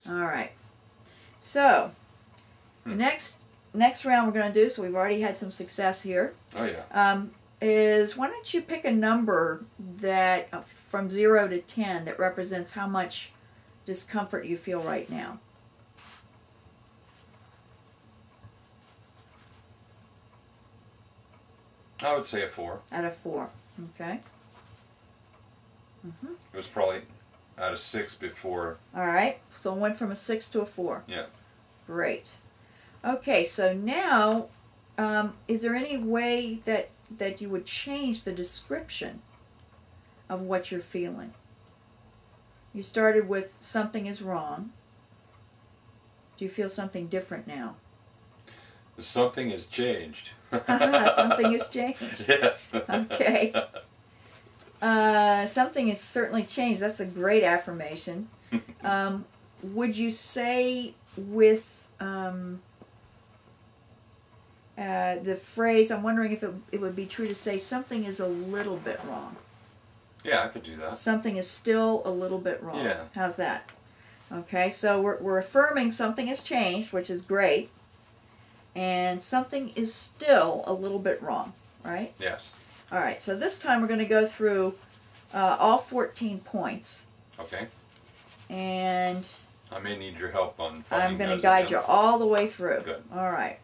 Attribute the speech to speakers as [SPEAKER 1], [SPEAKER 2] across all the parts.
[SPEAKER 1] All right. So, the next round we're going to do, so we've already had some success here.
[SPEAKER 2] Oh, yeah.
[SPEAKER 1] Is why don't you pick a number that from 0 to 10 that represents how much discomfort you feel right now.
[SPEAKER 2] I would say a 4.
[SPEAKER 1] Out of 4. Okay.
[SPEAKER 2] It was probably out of 6 before.
[SPEAKER 1] All right. So it went from a 6 to a 4.
[SPEAKER 2] Yeah.
[SPEAKER 1] Great. Okay, so now, is there any way that you would change the description of what you're feeling? You started with something is wrong. Do you feel something different now?
[SPEAKER 2] Something has changed.
[SPEAKER 1] Something has changed.
[SPEAKER 2] Yes.
[SPEAKER 1] Okay. Something has certainly changed. That's a great affirmation. Would you say with the phrase, I'm wondering if it would be true to say something is a little bit wrong.
[SPEAKER 2] Yeah, I could do that.
[SPEAKER 1] Something is still a little bit wrong.
[SPEAKER 2] Yeah.
[SPEAKER 1] How's that? Okay, so we're affirming something has changed, which is great. And something is still a little bit wrong, right?
[SPEAKER 2] Yes.
[SPEAKER 1] All right, so this time we're going to go through all 14 points.
[SPEAKER 2] Okay.
[SPEAKER 1] And
[SPEAKER 2] I may need your help on finding
[SPEAKER 1] I'm going to
[SPEAKER 2] those
[SPEAKER 1] guide
[SPEAKER 2] again.
[SPEAKER 1] you all the way through.
[SPEAKER 2] Good.
[SPEAKER 1] All right.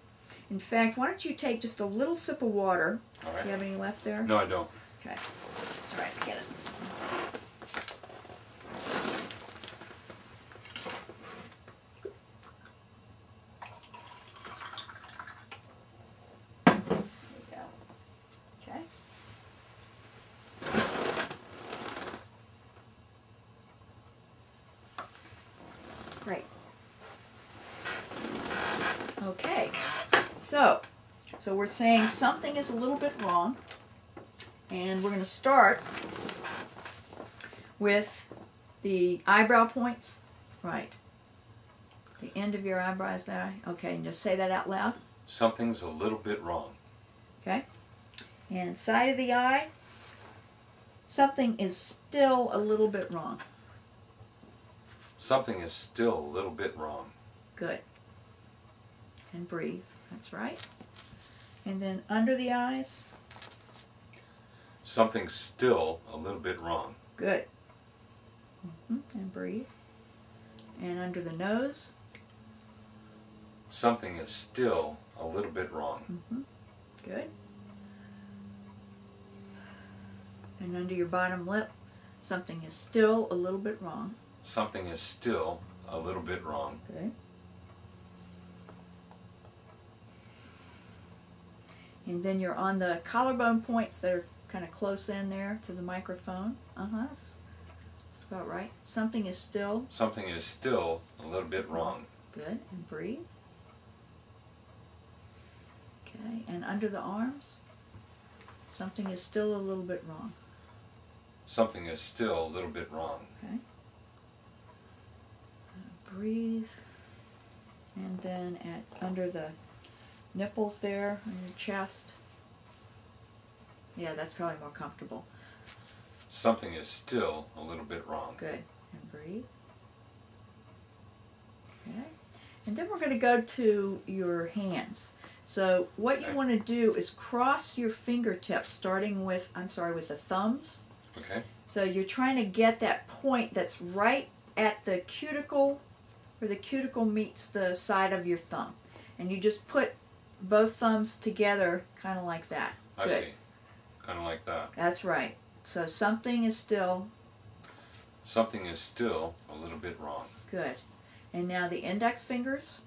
[SPEAKER 1] In fact, why don't you take just a little sip of water?
[SPEAKER 2] All right.
[SPEAKER 1] Do you have any left there?
[SPEAKER 2] No, I don't.
[SPEAKER 1] Okay. That's all right. Get it. There you go. Okay. Great. Okay. So we're saying something is a little bit wrong. And we're going to start with the eyebrow points. Right. The end of your eyebrows there. Okay, and just say that out loud.
[SPEAKER 2] Something's a little bit wrong.
[SPEAKER 1] Okay. And side of the eye. Something is still a little bit wrong.
[SPEAKER 2] Something is still a little bit wrong.
[SPEAKER 1] Good. And breathe. That's right. And then under the eyes.
[SPEAKER 2] Something's still a little bit wrong.
[SPEAKER 1] Good. And breathe. And under the nose.
[SPEAKER 2] Something is still a little bit wrong.
[SPEAKER 1] Good. And under your bottom lip, something is still a little bit wrong.
[SPEAKER 2] Something is still a little bit wrong.
[SPEAKER 1] Good. And then you're on the collarbone points that are kind of close in there to the microphone. That's about right. Something is still.
[SPEAKER 2] Something is still a little bit wrong.
[SPEAKER 1] Good. And breathe. Okay. And under the arms, something is still a little bit wrong.
[SPEAKER 2] Something is still a little bit wrong.
[SPEAKER 1] Okay. Breathe. And then under the nipples there on your chest. Yeah, that's probably more comfortable.
[SPEAKER 2] Something is still a little bit wrong.
[SPEAKER 1] Good. And breathe. Okay. And then we're going to go to your hands. So what you want to do is cross your fingertips, starting with, with the thumbs.
[SPEAKER 2] Okay.
[SPEAKER 1] So you're trying to get that point that's right at the cuticle, where the cuticle meets the side of your thumb. And you just put both thumbs together, kind of like that.
[SPEAKER 2] I see. Kind of like that.
[SPEAKER 1] That's right. So something is still.
[SPEAKER 2] Something is still a little bit wrong.
[SPEAKER 1] Good. And now the index fingers.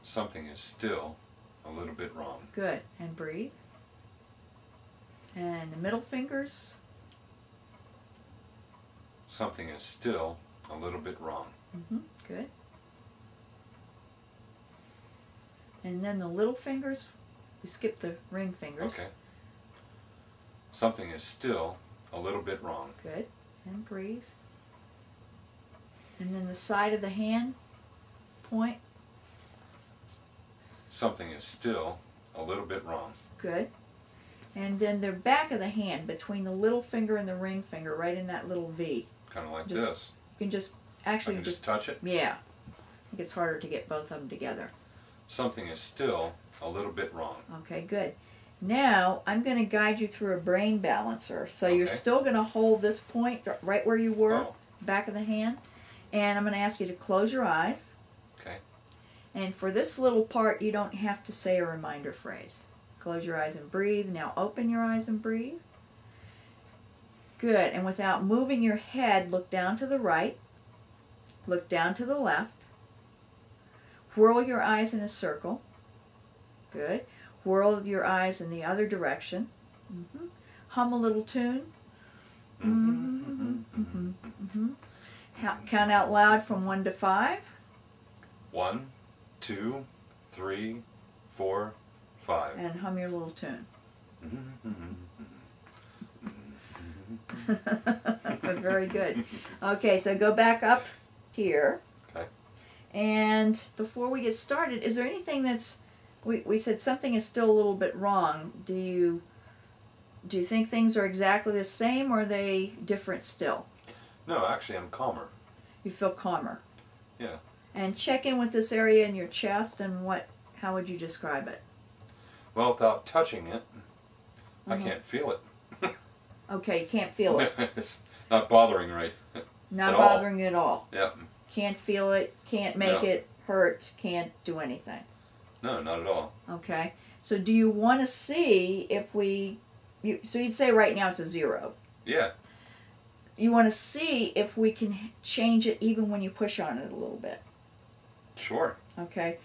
[SPEAKER 2] Something is still a little bit wrong.
[SPEAKER 1] Good. And breathe. And the middle fingers.
[SPEAKER 2] Something is still a little bit wrong.
[SPEAKER 1] Good. And then the little fingers. We skip the ring fingers.
[SPEAKER 2] Okay. Something is still a little bit wrong.
[SPEAKER 1] Good. And breathe. And then the side of the hand point.
[SPEAKER 2] Something is still a little bit wrong.
[SPEAKER 1] Good. And then the back of the hand between the little finger and the ring finger, right in that little V.
[SPEAKER 2] Kind of like
[SPEAKER 1] Just
[SPEAKER 2] this.
[SPEAKER 1] You can just
[SPEAKER 2] I
[SPEAKER 1] actually
[SPEAKER 2] can just touch it.
[SPEAKER 1] yeah. I think it's harder to get both of them together.
[SPEAKER 2] Something is still a little bit wrong.
[SPEAKER 1] Okay, good. Now I'm going to guide you through a brain balancer. So you're
[SPEAKER 2] Okay.
[SPEAKER 1] still going to hold this point right where you were,
[SPEAKER 2] Oh.
[SPEAKER 1] back of the hand, and I'm going to ask you to close your eyes.
[SPEAKER 2] Okay.
[SPEAKER 1] And for this little part, you don't have to say a reminder phrase. Close your eyes and breathe. Now open your eyes and breathe. Good. And without moving your head, look down to the right. Look down to the left. Whirl your eyes in a circle. Good. Whirl your eyes in the other direction. Mm-hmm. Hum a little tune. Mm-hmm. Mm-hmm. Mm-hmm. Count out loud from 1 to 5.
[SPEAKER 2] 1, 2, 3, 4, 5.
[SPEAKER 1] And hum your little tune. Very good. Okay, so go back up here.
[SPEAKER 2] Okay.
[SPEAKER 1] And before we get started, is there anything that's, we said something is still a little bit wrong. Do you think things are exactly the same, or are they different still?
[SPEAKER 2] No, actually I'm calmer.
[SPEAKER 1] You feel calmer.
[SPEAKER 2] Yeah.
[SPEAKER 1] And check in with this area in your chest, and how would you describe it?
[SPEAKER 2] Well, without touching it, I can't feel it.
[SPEAKER 1] Okay, you can't feel it.
[SPEAKER 2] It's not bothering right.
[SPEAKER 1] Not
[SPEAKER 2] at all.
[SPEAKER 1] bothering you at all.
[SPEAKER 2] Yep.
[SPEAKER 1] Can't feel it, can't make
[SPEAKER 2] No.
[SPEAKER 1] it hurt, can't do anything.
[SPEAKER 2] No, not at all.
[SPEAKER 1] Okay. So do you want to see if so you'd say right now it's a 0.
[SPEAKER 2] Yeah.
[SPEAKER 1] You want to see if we can change it even when you push on it a little bit.
[SPEAKER 2] Sure.
[SPEAKER 1] Okay.